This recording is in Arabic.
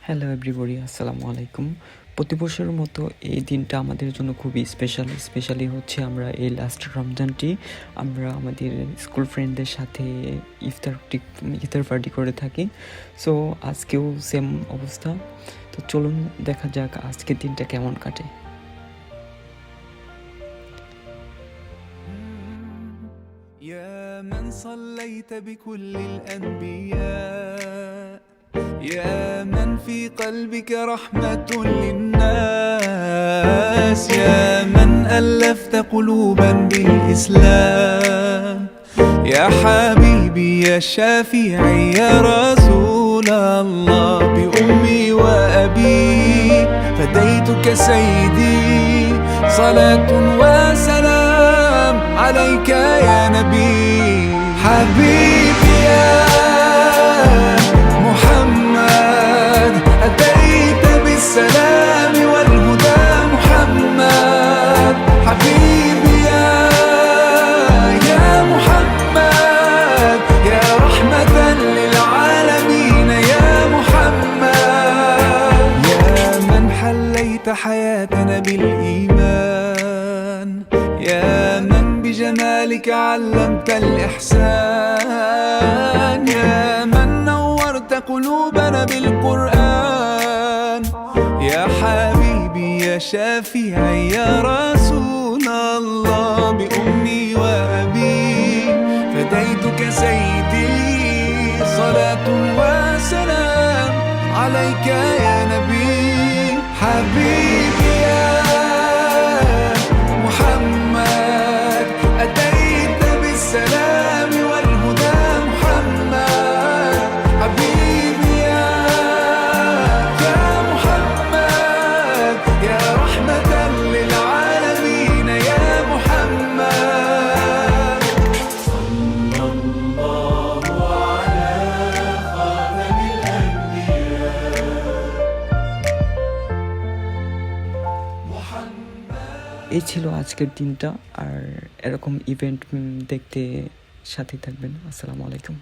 Hello everybody, আসসালামু আলাইকুম। প্রতি বছরের মতো এই দিনটা আমাদের জন্য খুবই স্পেশালি হচ্ছে আমরা এই লাস্ট রমজানটি আমরা আমাদের স্কুল ফ্রেন্ডদের সাথে ইফতার পার্টি করে থাকি। সো আজকেও সেম অবস্থা। তো চলুন দেখা যাক আজকের দিনটা কেমন কাটে। يا من صليت بكل الأنبياء يا من في قلبك رحمة للناس يا من ألفت قلوبا بالإسلام يا حبيبي يا شافعي يا رسول الله بأمي وأبي فديتك سيدي صلاة وسلام عليك يا نبي حبيبي يا محمد أتيت بالسلام والهدى محمد حبيبي يا محمد يا رحمة للعالمين يا محمد يا من حليت حياتنا بالإيمان يا من بجمالك علمت الإحسان يا من نورت قلوبنا بالقرآن يا حبيبي يا شافعي يا رسول الله بأمي وأبي فديتك سيدي صلاة وسلام عليك يا نبي حبيبي يا محمد أتيت بالسلام والهدى محمد حبيبي يا محمد يا رحمة للعالمين يا محمد صلى الله على خاتم الأنبياء محمد এই ছিল আজকের দিনটা। আর এরকম ইভেন্ট দেখতে সাথে থাকবেন। আসসালামু আলাইকুম।